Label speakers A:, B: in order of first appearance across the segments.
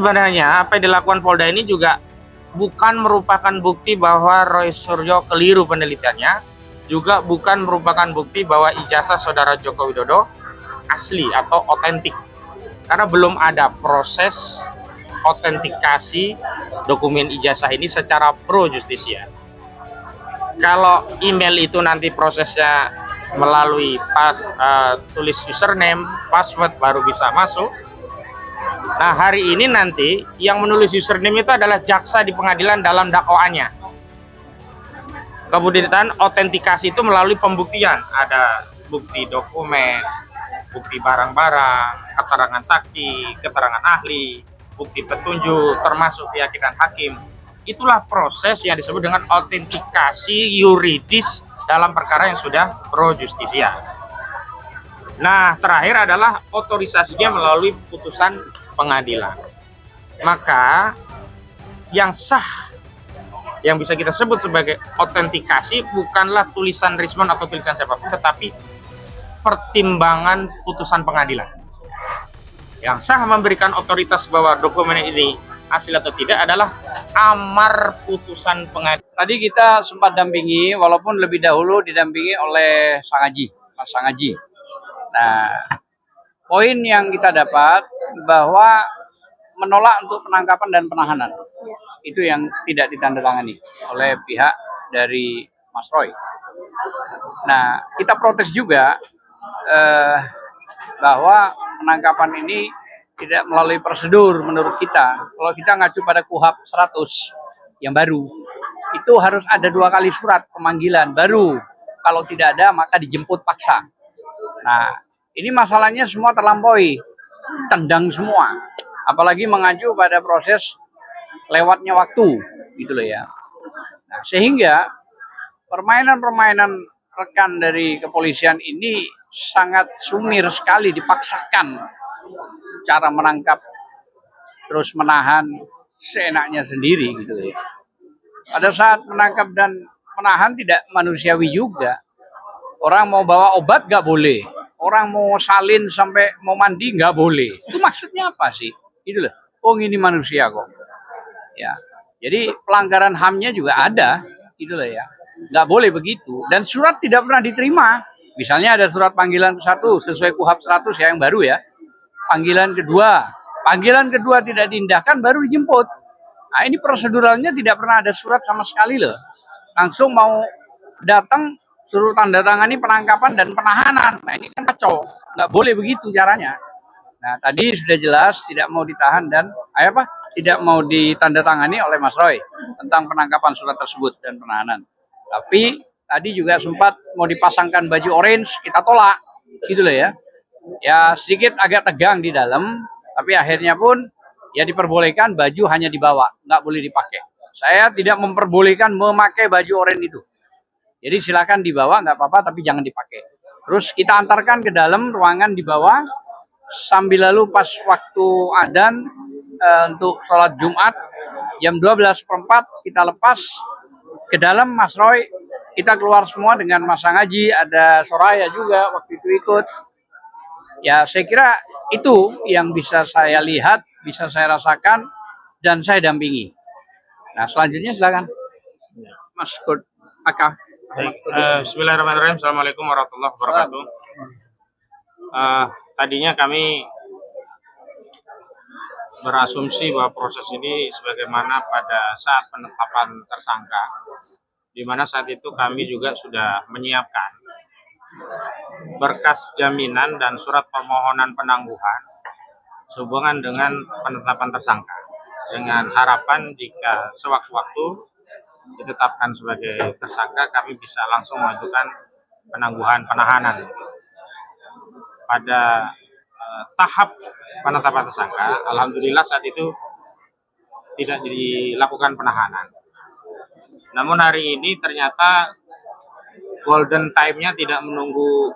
A: Sebenarnya apa yang dilakukan Polda ini juga bukan merupakan bukti bahwa Roy Suryo keliru penelitiannya, juga bukan merupakan bukti bahwa ijazah saudara Joko Widodo asli atau otentik. Karena belum ada proses otentikasi dokumen ijazah ini secara pro justisia. Kalau email itu nanti prosesnya melalui tulis username, password baru bisa masuk. Nah, hari ini nanti yang menulis username itu adalah jaksa di pengadilan dalam dakwaannya. Kemudian autentikasi itu melalui pembuktian, ada bukti dokumen, bukti barang-barang, keterangan saksi, keterangan ahli, bukti petunjuk, termasuk keyakinan hakim. Itulah proses yang disebut dengan autentikasi yuridis dalam perkara yang sudah pro justisia. Nah, terakhir adalah otorisasinya melalui putusan pengadilan. Maka yang sah, yang bisa kita sebut sebagai autentikasi bukanlah tulisan Rismon atau tulisan siapapun, tetapi pertimbangan putusan pengadilan. Yang sah memberikan otoritas bahwa dokumen ini asli atau tidak adalah amar putusan pengadilan.
B: Tadi kita sempat dampingi, walaupun lebih dahulu didampingi oleh Sang Haji, Mas Sang Haji. Nah, poin yang kita dapat bahwa menolak untuk penangkapan dan penahanan. Itu yang tidak ditandatangani oleh pihak dari Mas Roy. Nah, kita protes juga bahwa penangkapan ini tidak melalui prosedur menurut kita. Kalau kita ngacu pada KUHP 100 yang baru, itu harus ada 2 kali surat pemanggilan baru. Kalau tidak ada, maka dijemput paksa. Nah, ini masalahnya semua terlampaui, tendang semua. Apalagi mengacu pada proses lewatnya waktu, gitu loh ya. Nah, sehingga permainan-permainan rekan dari kepolisian ini sangat sumir sekali, dipaksakan cara menangkap terus menahan seenaknya sendiri, gitu ya. Pada saat menangkap dan menahan tidak manusiawi juga. Orang mau bawa obat nggak boleh, orang mau salin sampai mau mandi nggak boleh. Itu maksudnya apa sih? Itu loh. Oh, ini manusia kok. Ya, jadi pelanggaran HAM-nya juga ada, gitu loh ya. Nggak boleh begitu. Dan surat tidak pernah diterima. Misalnya ada surat panggilan ke-1 sesuai KUHP 100 ya, yang baru ya. Panggilan kedua tidak diindahkan, baru dijemput. Nah, ini proseduralnya tidak pernah ada surat sama sekali loh. Langsung mau datang suruh tanda tangani penangkapan dan penahanan. Nah, ini kan kacau. Nggak boleh begitu caranya. Nah, tadi sudah jelas tidak mau ditahan dan tidak mau ditandatangani oleh Mas Roy tentang penangkapan surat tersebut dan penahanan. Tapi tadi juga sempat mau dipasangkan baju orange, kita tolak, gitu loh ya. Ya sedikit agak tegang di dalam, tapi akhirnya pun ya diperbolehkan baju hanya dibawa, nggak boleh dipakai. Saya tidak memperbolehkan memakai baju oranye itu. Jadi silakan dibawa, nggak apa-apa, tapi jangan dipakai. Terus kita antarkan ke dalam ruangan di bawah, sambil lalu pas waktu adzan untuk sholat Jumat, jam 12:04 kita lepas ke dalam Mas Roy, kita keluar semua dengan Mas Sang Haji, ada Soraya juga waktu itu ikut. Ya saya kira itu yang bisa saya lihat, bisa saya rasakan, dan saya dampingi. Nah selanjutnya silakan Mas Kod Aka.
A: Bismillahirrahmanirrahim. Assalamualaikum warahmatullahi wabarakatuh. Tadinya kami berasumsi bahwa proses ini sebagaimana pada saat penetapan tersangka, di mana saat itu kami juga sudah menyiapkan berkas jaminan dan surat permohonan penangguhan sehubungan dengan penetapan tersangka, dengan harapan jika sewaktu-waktu ditetapkan sebagai tersangka kami bisa langsung mengajukan penangguhan penahanan. Pada tahap penetapan tersangka, alhamdulillah saat itu tidak dilakukan penahanan. Namun hari ini ternyata golden time-nya tidak menunggu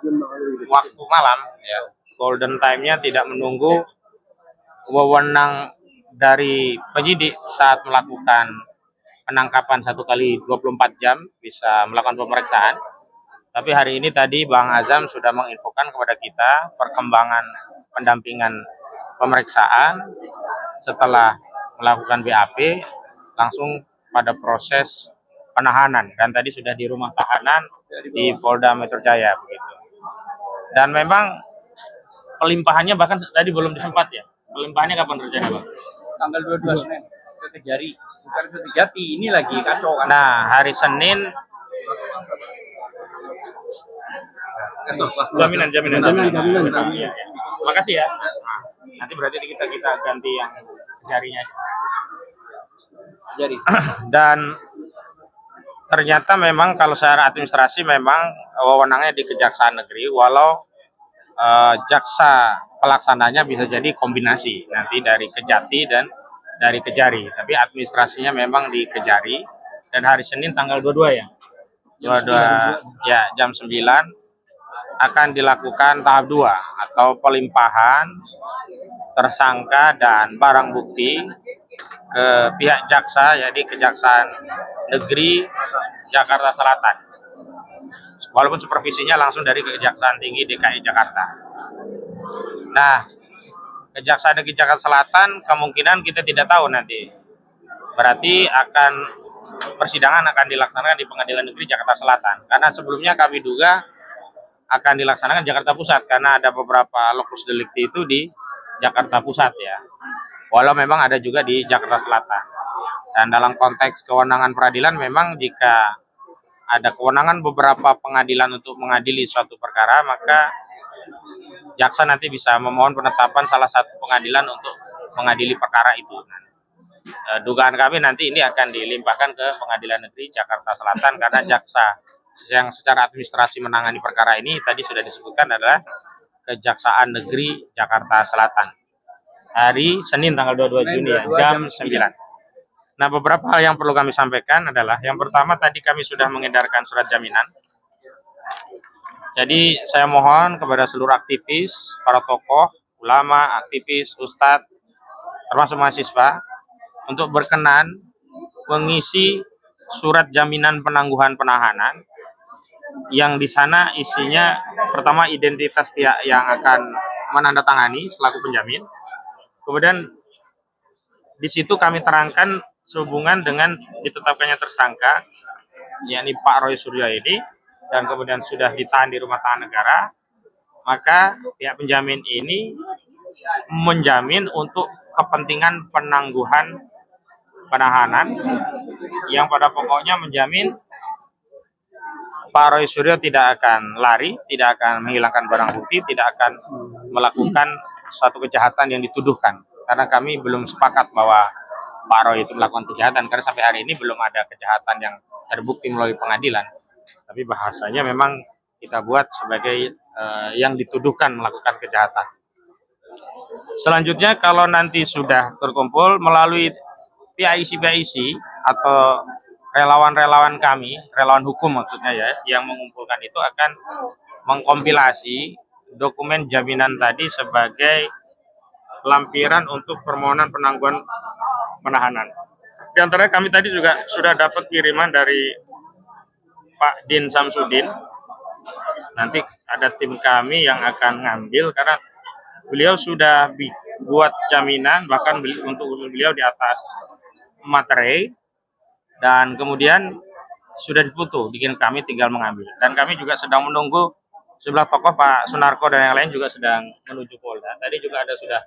A: waktu malam, ya. Golden time-nya tidak menunggu wewenang dari penyidik saat melakukan penangkapan 1 kali 24 jam bisa melakukan pemeriksaan. Tapi hari ini tadi Bang Azam sudah menginfokan kepada kita perkembangan pendampingan pemeriksaan setelah melakukan BAP langsung pada proses penahanan, dan tadi sudah di rumah tahanan di Polda Metro Jaya begitu. Dan memang pelimpahannya bahkan tadi belum disempat ya. Pelimpahannya kapan terjadi, Bang?
B: Tanggal 22 Senin ke Kejari, bukan ke Kejati, ini lagi kacau kan.
A: Nah, hari Senin jaminan. Iya. Makasih ya. Nah, nanti berarti kita ganti yang jarinya.
B: Jadi
A: Dan ternyata memang kalau secara administrasi memang wewenangnya di Kejaksaan Negeri, walau jaksa pelaksananya bisa jadi kombinasi nanti dari Kejati dan dari Kejari, tapi administrasinya memang di Kejari. Dan hari Senin tanggal 22 ya. 22 ya jam 9 akan dilakukan tahap 2 atau pelimpahan tersangka dan barang bukti ke pihak jaksa, jadi Kejaksaan Negeri Jakarta Selatan. Walaupun supervisinya langsung dari Kejaksaan Tinggi DKI Jakarta. Nah, Kejaksaan Negeri Jakarta Selatan kemungkinan kita tidak tahu nanti. Berarti persidangan akan dilaksanakan di Pengadilan Negeri Jakarta Selatan. Karena sebelumnya kami duga akan dilaksanakan Jakarta Pusat karena ada beberapa lokus delikti itu di Jakarta Pusat ya. Walau memang ada juga di Jakarta Selatan. Dan dalam konteks kewenangan peradilan memang jika ada kewenangan beberapa pengadilan untuk mengadili suatu perkara, maka jaksa nanti bisa memohon penetapan salah satu pengadilan untuk mengadili perkara itu. Dugaan kami nanti ini akan dilimpahkan ke Pengadilan Negeri Jakarta Selatan karena jaksa yang secara administrasi menangani perkara ini tadi sudah disebutkan adalah Kejaksaan Negeri Jakarta Selatan. Hari Senin tanggal 22 Juni ya, jam 9. Nah, beberapa hal yang perlu kami sampaikan adalah yang pertama tadi kami sudah mengedarkan surat jaminan. Jadi saya mohon kepada seluruh aktivis, para tokoh, ulama, aktivis, ustadz, termasuk mahasiswa untuk berkenan mengisi surat jaminan penangguhan penahanan yang di sana isinya pertama identitas pihak yang akan menandatangani selaku penjamin. Kemudian di situ kami terangkan sehubungan dengan ditetapkannya tersangka, yakni Pak Roy Suryo ini, dan kemudian sudah ditahan di rumah tahanan negara, maka pihak penjamin ini menjamin untuk kepentingan penangguhan penahanan yang pada pokoknya menjamin Pak Roy Suryo tidak akan lari, tidak akan menghilangkan barang bukti, tidak akan melakukan suatu kejahatan yang dituduhkan. Karena kami belum sepakat bahwa Pak Roy itu melakukan kejahatan, karena sampai hari ini belum ada kejahatan yang terbukti melalui pengadilan. Tapi bahasanya memang kita buat sebagai yang dituduhkan melakukan kejahatan. Selanjutnya kalau nanti sudah terkumpul melalui PIC atau relawan-relawan kami, relawan hukum maksudnya ya, yang mengumpulkan itu akan mengkompilasi dokumen jaminan tadi sebagai lampiran untuk permohonan penangguhan penahanan. Di antara kami tadi juga sudah dapat kiriman dari Pak Din Samsudin. Nanti ada tim kami yang akan ngambil karena beliau sudah buat jaminan bahkan untuk usul beliau di atas materai dan kemudian sudah difoto, bikin kami tinggal mengambil. Dan kami juga sedang menunggu sebelah tokoh Pak Sunarko dan yang lain juga sedang menuju Polda. Tadi juga ada sudah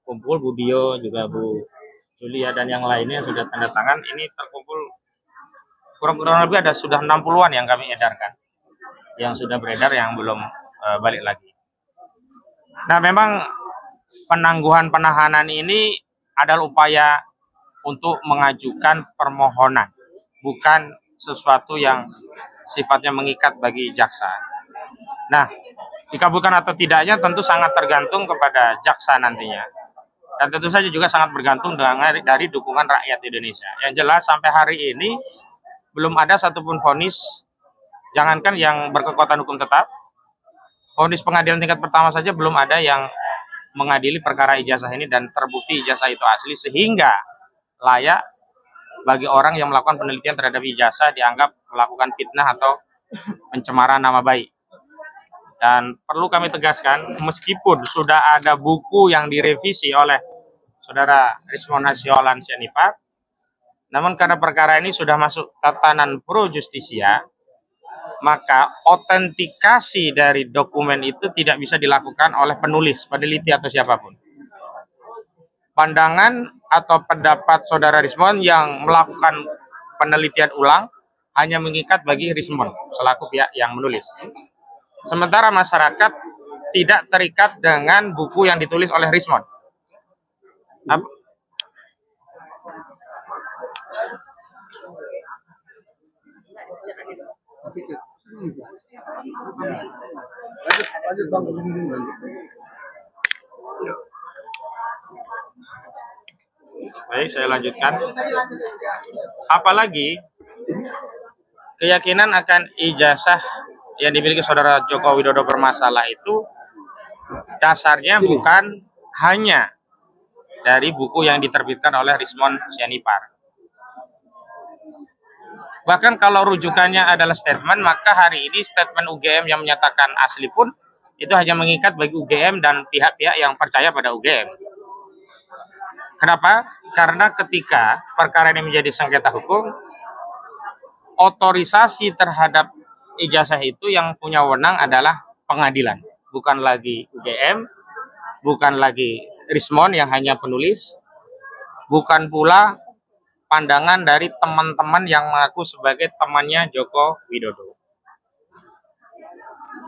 A: kumpul Bu Dio juga Bu Julia dan yang lainnya sudah tanda tangan. Ini terkumpul kurang lebih ada sudah 60-an yang kami edarkan, yang sudah beredar yang belum balik lagi. Nah, memang penangguhan penahanan ini adalah upaya untuk mengajukan permohonan, bukan sesuatu yang sifatnya mengikat bagi jaksa. Nah, dikabulkan atau tidaknya tentu sangat tergantung kepada jaksa nantinya. Dan tentu saja juga sangat bergantung dari dukungan rakyat Indonesia. Yang jelas sampai hari ini belum ada satupun vonis, jangankan yang berkekuatan hukum tetap, vonis pengadilan tingkat pertama saja belum ada yang mengadili perkara ijazah ini dan terbukti ijazah itu asli sehingga layak bagi orang yang melakukan penelitian terhadap ijazah dianggap melakukan fitnah atau pencemaran nama baik. Dan perlu kami tegaskan, meskipun sudah ada buku yang direvisi oleh Saudara Rismon Hasyolan Sianipar. Namun karena perkara ini sudah masuk tatanan pro justisia, maka otentikasi dari dokumen itu tidak bisa dilakukan oleh penulis, peneliti atau siapapun. Pandangan atau pendapat saudara Rismon yang melakukan penelitian ulang hanya mengikat bagi Rismon selaku pihak yang menulis. Sementara masyarakat tidak terikat dengan buku yang ditulis oleh Rismon. Baik, saya lanjutkan. Apalagi keyakinan akan ijazah yang dimiliki saudara Joko Widodo bermasalah itu dasarnya bukan hanya dari buku yang diterbitkan oleh Rismon Sianipar. Bahkan kalau rujukannya adalah statement, maka hari ini statement UGM yang menyatakan asli pun itu hanya mengikat bagi UGM dan pihak-pihak yang percaya pada UGM. Kenapa? Karena ketika perkara ini menjadi sengketa hukum, otorisasi terhadap ijazah itu yang punya wewenang adalah pengadilan, bukan lagi UGM, bukan lagi Rismon yang hanya penulis, bukan pula pandangan dari teman-teman yang mengaku sebagai temannya Joko Widodo.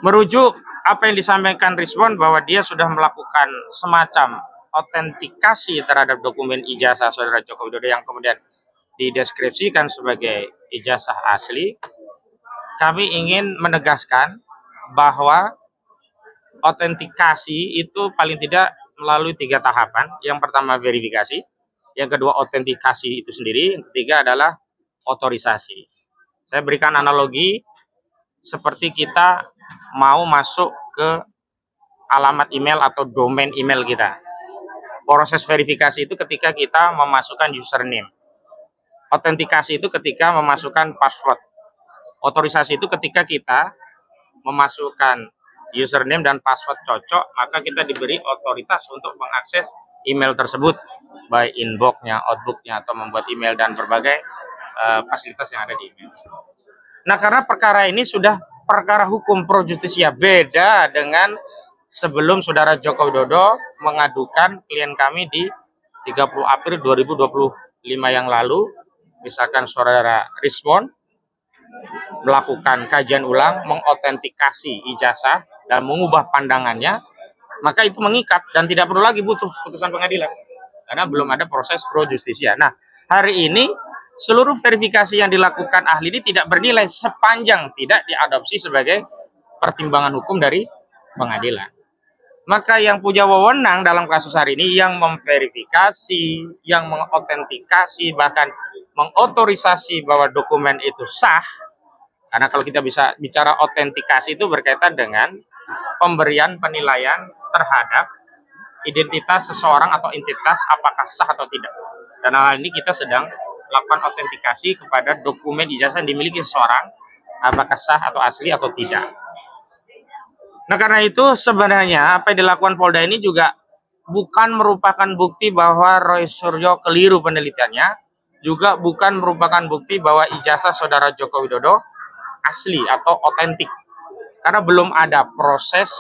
A: Merujuk apa yang disampaikan Rismon bahwa dia sudah melakukan semacam autentikasi terhadap dokumen ijazah saudara Joko Widodo yang kemudian dideskripsikan sebagai ijazah asli, kami ingin menegaskan bahwa autentikasi itu paling tidak melalui 3 tahapan. Yang pertama verifikasi, yang kedua autentikasi itu sendiri, yang ketiga adalah otorisasi. Saya berikan analogi seperti kita mau masuk ke alamat email atau domain email kita. Proses verifikasi itu ketika kita memasukkan username. Autentikasi itu ketika memasukkan password. Otorisasi itu ketika kita memasukkan username dan password cocok, maka kita diberi otoritas untuk mengakses email tersebut, baik inbox-nya, outbook-nya, atau membuat email dan berbagai fasilitas yang ada di email. Nah, karena perkara ini sudah perkara hukum pro justisia, beda dengan sebelum saudara Joko Widodo mengadukan klien kami di 30 April 2025 yang lalu, misalkan saudara Rismon melakukan kajian ulang, mengautentikasi ijazah dan mengubah pandangannya, maka itu mengikat dan tidak perlu lagi butuh putusan pengadilan karena belum ada proses pro justisia. Nah, hari ini seluruh verifikasi yang dilakukan ahli ini tidak bernilai sepanjang tidak diadopsi sebagai pertimbangan hukum dari pengadilan. Maka yang punya wewenang dalam kasus hari ini yang memverifikasi, yang mengautentikasi, bahkan mengotorisasi bahwa dokumen itu sah. Karena kalau kita bisa bicara autentikasi itu berkaitan dengan pemberian penilaian terhadap identitas seseorang atau entitas apakah sah atau tidak. Dan hal ini kita sedang melakukan autentikasi kepada dokumen ijazah yang dimiliki seseorang apakah sah atau asli atau tidak. Nah, karena itu sebenarnya apa yang dilakukan Polda ini juga bukan merupakan bukti bahwa Roy Suryo keliru penelitiannya, juga bukan merupakan bukti bahwa ijazah saudara Joko Widodo asli atau otentik. Karena belum ada proses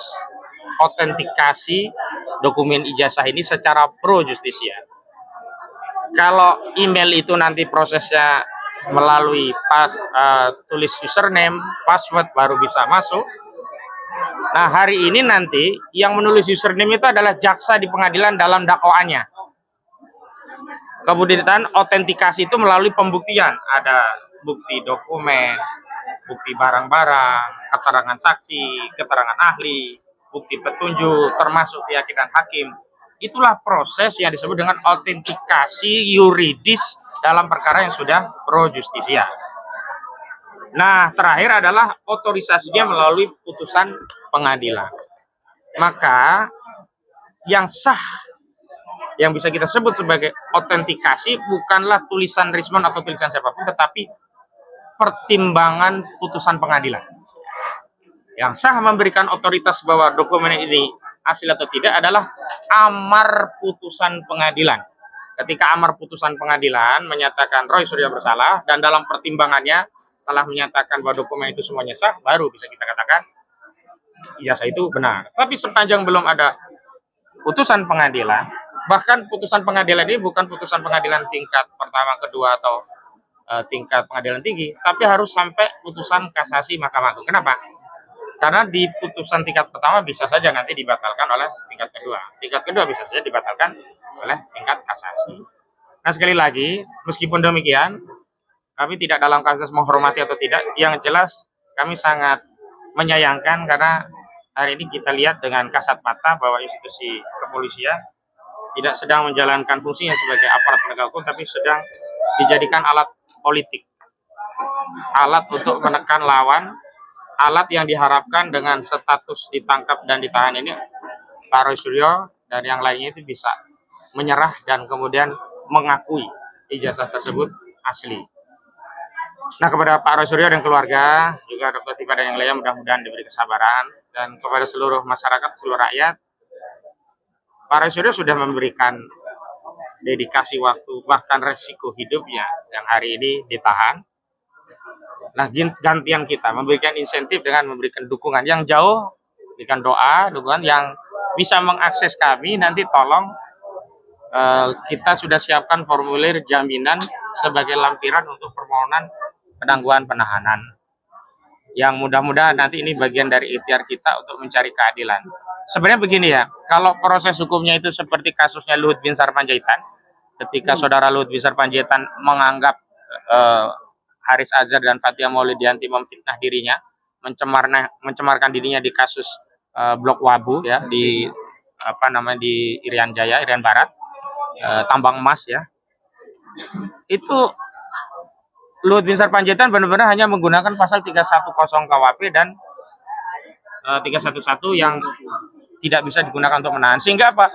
A: autentikasi dokumen ijazah ini secara pro justisia. Kalau email itu nanti prosesnya melalui tulis username, password baru bisa masuk. Nah, hari ini nanti yang menulis username itu adalah jaksa di pengadilan dalam dakwaannya. Kemudian autentikasi itu melalui pembuktian, ada bukti dokumen, bukti barang-barang, keterangan saksi, keterangan ahli, bukti petunjuk, termasuk keyakinan hakim. Itulah proses yang disebut dengan autentikasi yuridis dalam perkara yang sudah pro justisia. Nah, terakhir adalah otorisasinya melalui putusan pengadilan. Maka yang sah, yang bisa kita sebut sebagai autentikasi bukanlah tulisan Rismon atau tulisan siapapun, tetapi pertimbangan putusan pengadilan. Yang sah memberikan otoritas bahwa dokumen ini asli atau tidak adalah amar putusan pengadilan. Ketika amar putusan pengadilan menyatakan Roy Suryo bersalah dan dalam pertimbangannya telah menyatakan bahwa dokumen itu semuanya sah, baru bisa kita katakan ijazah itu benar. Tapi sepanjang belum ada putusan pengadilan, bahkan putusan pengadilan ini bukan putusan pengadilan tingkat pertama, kedua, atau tingkat pengadilan tinggi, tapi harus sampai putusan kasasi Mahkamah Agung. Kenapa? Karena di putusan tingkat pertama bisa saja nanti dibatalkan oleh tingkat kedua bisa saja dibatalkan oleh tingkat kasasi. Nah, sekali lagi, meskipun demikian, kami tidak dalam kasus menghormati atau tidak, yang jelas kami sangat menyayangkan karena hari ini kita lihat dengan kasat mata bahwa institusi kepolisian tidak sedang menjalankan fungsinya sebagai aparat penegak hukum, tapi sedang dijadikan alat politik, alat untuk menekan lawan, alat yang diharapkan dengan status ditangkap dan ditahan ini Pak Roy Suryo dan yang lainnya itu bisa menyerah dan kemudian mengakui ijazah tersebut asli. Nah, kepada Pak Roy Suryo dan keluarga, juga Dr. Tifa dan yang lainnya, mudah-mudahan diberi kesabaran, dan kepada seluruh masyarakat, seluruh rakyat, Pak Roy Suryo sudah memberikan dedikasi waktu, bahkan resiko hidupnya yang hari ini ditahan. Nah, gantian kita memberikan insentif dengan memberikan dukungan yang jauh, berikan doa, dukungan yang bisa mengakses kami. Nanti tolong kita sudah siapkan formulir jaminan sebagai lampiran untuk permohonan penangguhan penahanan. Yang mudah-mudahan nanti ini bagian dari ikhtiar kita untuk mencari keadilan. Sebenarnya begini ya, kalau proses hukumnya itu seperti kasusnya Luhut bin Sarpanjaitan, ketika saudara Luhut bin Sarpanjaitan menganggap Haris Azhar dan Fathia Maulidiyanti memfitnah dirinya, mencemarkan dirinya di kasus Blok Wabu ya, di di Irian Jaya, Irian Barat, tambang emas ya. Itu Luhut bin Sarpanjaitan benar-benar hanya menggunakan pasal 310 KUHP dan 311 yang tidak bisa digunakan untuk menahan. Sehingga apa?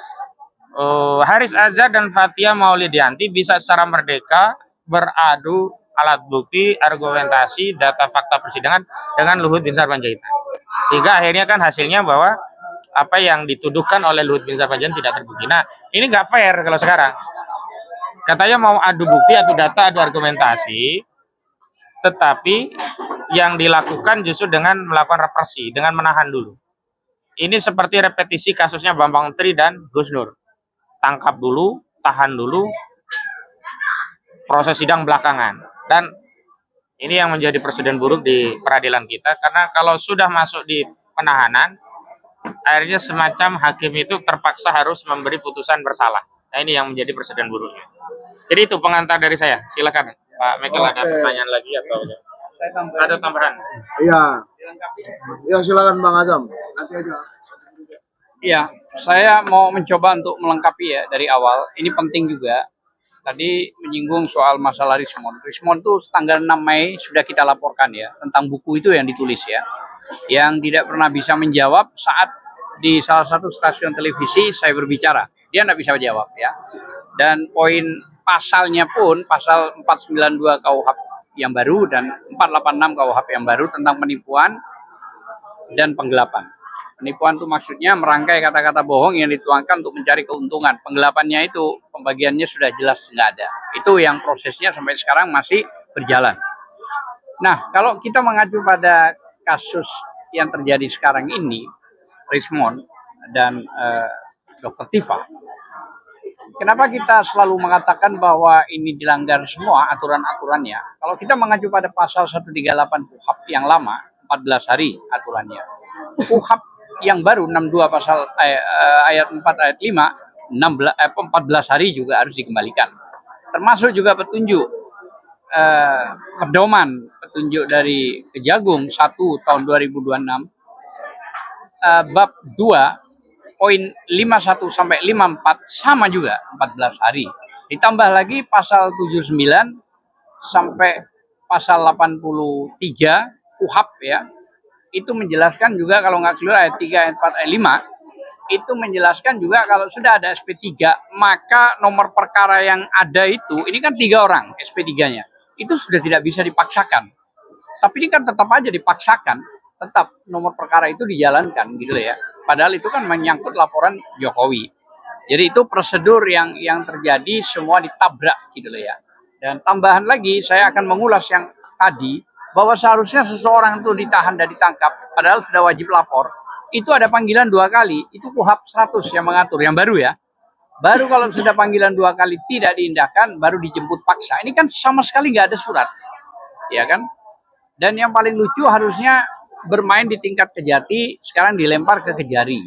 A: Haris Azhar dan Fathia Maulidiyanti bisa secara merdeka beradu alat bukti, argumentasi, data fakta persidangan dengan Luhut bin Sarpanjaitan. Sehingga akhirnya kan hasilnya bahwa apa yang dituduhkan oleh Luhut bin Sarpanjaitan tidak terbukti. Nah, ini nggak fair kalau sekarang. Katanya mau adu bukti, adu data, adu argumentasi, tetapi yang dilakukan justru dengan melakukan represi, dengan menahan dulu. Ini seperti repetisi kasusnya Bambang Tri dan Gus Nur. Tangkap dulu, tahan dulu, proses sidang belakangan. Dan ini yang menjadi presiden buruk di peradilan kita, karena kalau sudah masuk di penahanan, akhirnya semacam hakim itu terpaksa harus memberi putusan bersalah. Nah, ini yang menjadi presiden buruknya. Jadi itu pengantar dari saya. Silakan Pak Michael, ada pertanyaan lagi atau ada tambahan?
C: Iya. Ya, silakan Bang Azam. Nanti aja.
B: Iya, saya mau mencoba untuk melengkapi ya dari awal. Ini penting juga. Tadi menyinggung soal masalah Rismond. Rismond itu tanggal 6 Mei sudah kita laporkan ya, tentang buku itu yang ditulis ya. Yang tidak pernah bisa menjawab saat di salah satu stasiun televisi saya berbicara. Dia tidak bisa menjawab ya. Dan poin pasalnya pun pasal 492 KUHP yang baru dan 486 KUHP yang baru tentang penipuan dan penggelapan. Penipuan itu maksudnya merangkai kata-kata bohong yang dituangkan untuk mencari keuntungan. Penggelapannya itu pembagiannya sudah jelas nggak ada. Itu yang prosesnya sampai sekarang masih berjalan. Nah, kalau kita mengacu pada kasus yang terjadi sekarang ini, Rismond dan Dr. Tifa, kenapa kita selalu mengatakan bahwa ini dilanggar semua aturan-aturannya? Kalau kita mengacu pada pasal 138 KUHP yang lama, 14 hari aturannya. KUHP yang baru 62 pasal ayat 4 ayat 5, 14 hari juga harus dikembalikan. Termasuk juga petunjuk pedoman petunjuk dari Kejagung 1 tahun 2026 bab 2 poin 51 sampai 54 sama juga 14 hari. Ditambah lagi pasal 79 sampai pasal 83 KUHP ya. Itu menjelaskan juga kalau nggak keliru ayat 3, ayat 4, ayat 5 itu menjelaskan juga kalau sudah ada SP3 maka nomor perkara yang ada itu, ini kan 3 orang SP3-nya, itu sudah tidak bisa dipaksakan. Tapi ini kan tetap aja dipaksakan, tetap nomor perkara itu dijalankan gitu ya. Padahal itu kan menyangkut laporan Jokowi. Jadi itu prosedur yang terjadi semua ditabrak gitu loh ya. Dan tambahan lagi saya akan mengulas yang tadi bahwa seharusnya seseorang itu ditahan dan ditangkap padahal sudah wajib lapor. Itu ada panggilan 2 kali, itu KUHP 100 yang mengatur, yang baru ya. Baru kalau sudah panggilan 2 kali tidak diindahkan, baru dijemput paksa. Ini kan sama sekali nggak ada surat, ya kan? Dan yang paling lucu harusnya bermain di tingkat Kejati, sekarang dilempar ke Kejari.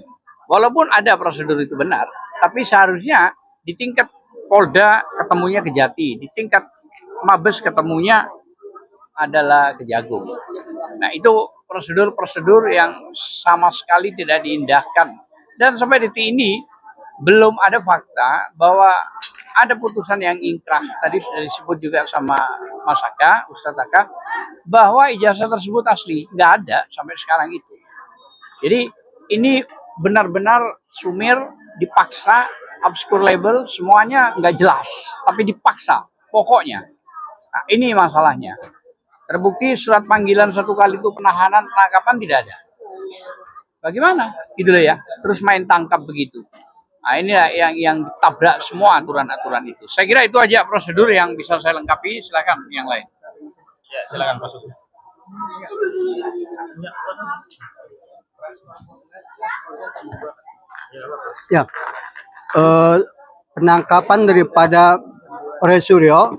B: Walaupun ada prosedur itu benar, tapi seharusnya di tingkat Polda ketemunya Kejati, di tingkat Mabes ketemunya adalah Kejagung. Nah itu prosedur-prosedur yang sama sekali tidak diindahkan. Dan sampai detik ini belum ada fakta bahwa ada putusan yang ingkrah. Tadi sudah disebut juga sama Mas Aka, Ustadz Aka, bahwa ijazah tersebut asli. Nggak ada sampai sekarang itu. Jadi ini benar-benar sumir, dipaksa, obscure label, semuanya nggak jelas. Tapi dipaksa, pokoknya. Nah ini masalahnya. Terbukti surat panggilan 1 kali itu penahanan, penangkapan tidak ada. Bagaimana? Gitu loh ya. Terus main tangkap begitu. Nah inilah yang ditabrak semua aturan-aturan itu. Saya kira itu aja prosedur yang bisa saya lengkapi. Silakan yang lain.
A: Ya, silakan Pak Sugeng.
D: Ya, penangkapan daripada Ore Suryo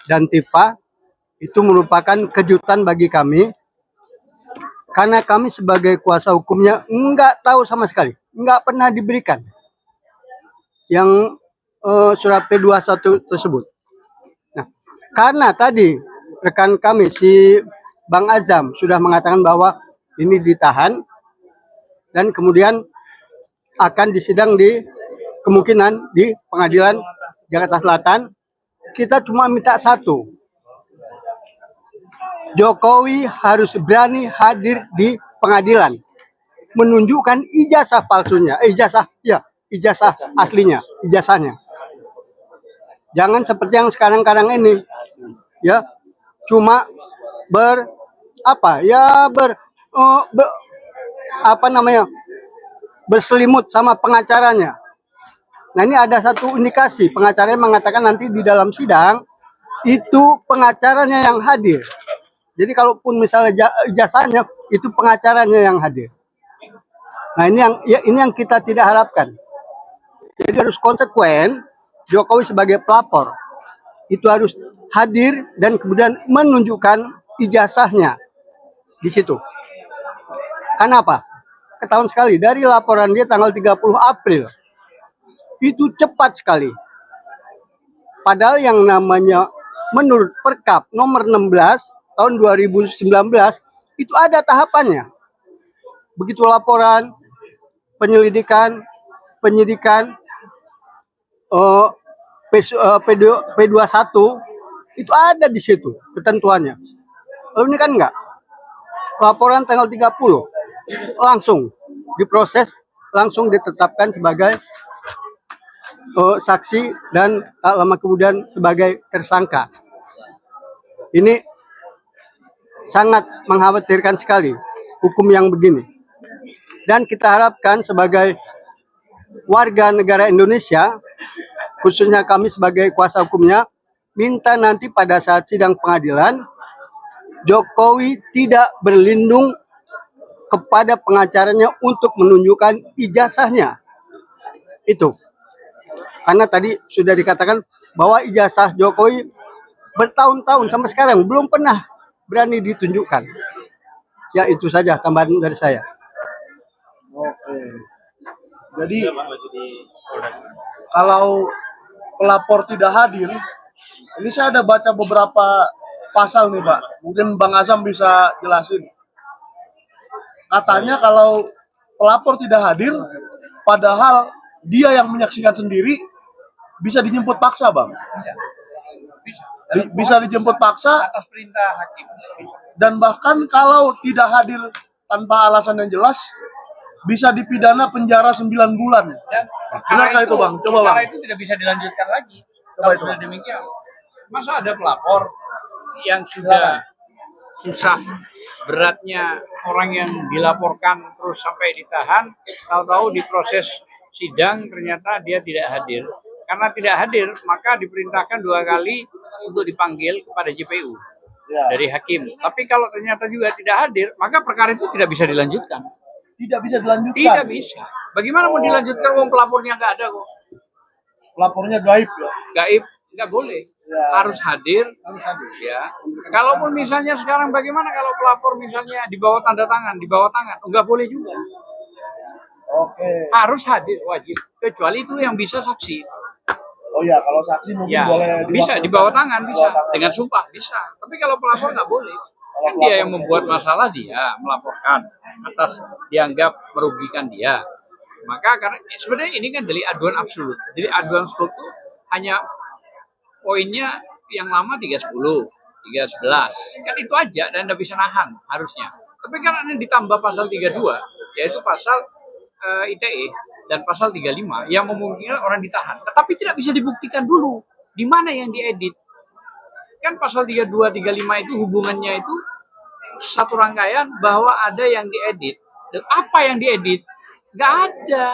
D: dan Tifa itu merupakan kejutan bagi kami karena kami sebagai kuasa hukumnya nggak tahu sama sekali, nggak pernah diberikan yang surat P21 tersebut. Nah, karena tadi rekan kami si Bang Azam sudah mengatakan bahwa ini ditahan dan kemudian akan disidang di kemungkinan di Pengadilan Jakarta Selatan. Kita cuma minta satu, Jokowi harus berani hadir di pengadilan, menunjukkan ijazah palsunya, ijazah aslinya, ijazahnya. Jangan seperti yang sekarang-kadang ini, ya, cuma berselimut sama pengacaranya. Nah ini ada satu indikasi, pengacaranya mengatakan nanti di dalam sidang itu pengacaranya yang hadir. Jadi kalaupun misalnya ijazahnya itu pengacaranya yang hadir. Nah ini yang kita tidak harapkan. Jadi harus konsekuen. Jokowi sebagai pelapor itu harus hadir dan kemudian menunjukkan ijazahnya di situ. Kenapa? Ketahuan sekali dari laporan dia tanggal 30 April itu cepat sekali. Padahal yang namanya menurut Perkap nomor 16 tahun 2019 itu ada tahapannya. Begitu laporan, penyelidikan, penyidikan, P21 itu ada di situ ketentuannya. Lalu ini kan enggak. Laporan tanggal 30 langsung diproses, langsung ditetapkan sebagai saksi dan tak lama kemudian sebagai tersangka. Ini sangat mengkhawatirkan sekali hukum yang begini. Dan kita harapkan sebagai warga negara Indonesia, khususnya kami sebagai kuasa hukumnya, minta nanti pada saat sidang pengadilan, Jokowi tidak berlindung kepada pengacaranya untuk menunjukkan ijazahnya. Itu. Karena tadi sudah dikatakan bahwa ijazah Jokowi bertahun-tahun sampai sekarang belum pernah berani ditunjukkan. Ya itu saja tambahan dari saya.
C: Oke. Jadi kalau pelapor tidak hadir, ini saya ada baca beberapa pasal nih Pak. Mungkin Bang Azam bisa jelasin. Katanya kalau pelapor tidak hadir, padahal dia yang menyaksikan sendiri, bisa dijemput paksa Bang. Bisa dijemput paksa
B: Atas perintah hakim.
C: dan bahkan kalau tidak hadir tanpa alasan yang jelas, bisa dipidana penjara 9 bulan.
B: Dan
C: Benarkah itu Bang? Coba Bang.
B: itu tidak bisa dilanjutkan lagi.
C: Coba
B: Kalau
C: itu,
B: sudah
C: Bang.
B: demikian, masa ada pelapor yang sudah susah beratnya orang yang dilaporkan terus sampai ditahan, tahu-tahu di proses sidang ternyata dia tidak hadir. Karena tidak hadir, maka diperintahkan 2 kali untuk dipanggil kepada JPU
C: Ya.
B: dari hakim. Tapi kalau ternyata juga tidak hadir, maka perkara itu tidak bisa dilanjutkan.
C: Tidak bisa dilanjutkan.
B: Tidak bisa. Bagaimana mau dilanjutkan wong pelapornya nggak ada kok?
C: Lapornya gaib ya.
B: Gaib nggak boleh.
C: Ya.
B: Harus hadir.
C: Harus hadir.
B: Ya. Kalaupun misalnya sekarang bagaimana kalau pelapor misalnya di bawah tanda tangan, di bawah tangan, nggak boleh juga.
C: Oke.
B: Harus hadir wajib. Kecuali itu yang bisa saksi.
C: Oh ya, kalau saksi mungkin
B: Ya,
C: boleh
B: bisa di bawah tangan bisa dengan sumpah bisa. Tapi kalau pelapor nggak boleh. Kan dia yang membuat masalah, dia melaporkan atas dianggap merugikan dia. Maka karena sebenarnya ini kan delik aduan absolut. Jadi aduan absolut itu hanya poinnya yang lama 310, 311. Kan itu aja dan tidak bisa nahan harusnya. Tapi karena ini ditambah pasal 32, yaitu pasal ITE dan pasal 35 yang memungkinkan orang ditahan. Tetapi tidak bisa dibuktikan dulu di mana yang diedit. Kan pasal 32, 35 itu hubungannya itu satu rangkaian bahwa ada yang diedit. Dan apa yang diedit? Nggak ada.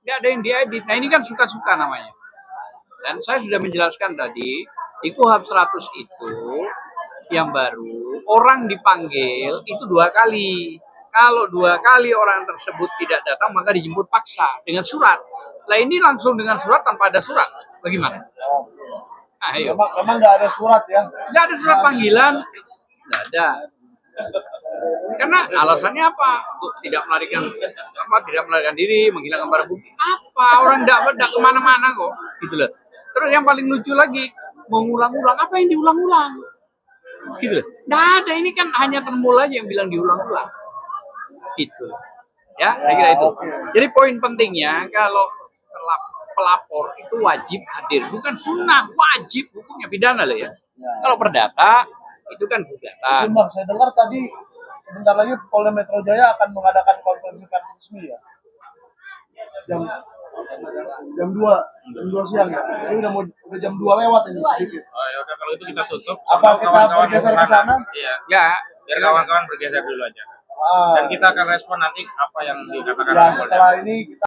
B: Nggak ada yang diedit. Nah ini kan suka-suka namanya. Dan saya sudah menjelaskan tadi, di KUHP 100 itu yang baru, orang dipanggil itu 2 kali. Kalau 2 kali orang tersebut tidak datang, maka dijemput paksa dengan surat. Nah ini langsung dengan surat tanpa ada surat. Bagaimana? Nah, ayo.
C: Memang nggak ada surat ya.
B: Nggak ada surat panggilan, nggak ada. Karena alasannya apa? Untuk tidak melarikan diri, menghilangkan barang bukti. Apa? Orang nggak kemana-mana kok, gitu loh. Terus yang paling lucu lagi, mengulang-ulang. Apa yang diulang-ulang? Gitu loh. Nggak ada. Ini kan hanya termul aja yang bilang diulang-ulang. Gitu. Ya, saya kira itu. Jadi poin pentingnya kalau pelapor itu wajib hadir, bukan sunnah, wajib, hukumnya pidana loh ya. Kalau perdata itu kan gugatan.
C: Bang, saya dengar tadi sebentar lagi Polda Metro Jaya akan mengadakan konferensi pers resmi ya. Jam 2 siang ya. Ini udah jam 2 lewat ini sedikit.
A: Oh ya udah kalau itu kita tutup.
C: Apa kita bergeser ke sana?
A: Iya.
B: Ya,
A: Biar kawan-kawan bergeser dulu aja. Dan kita akan respon nanti apa yang dikatakan
C: Ya,
A: oleh Polda.
C: setelah ini kita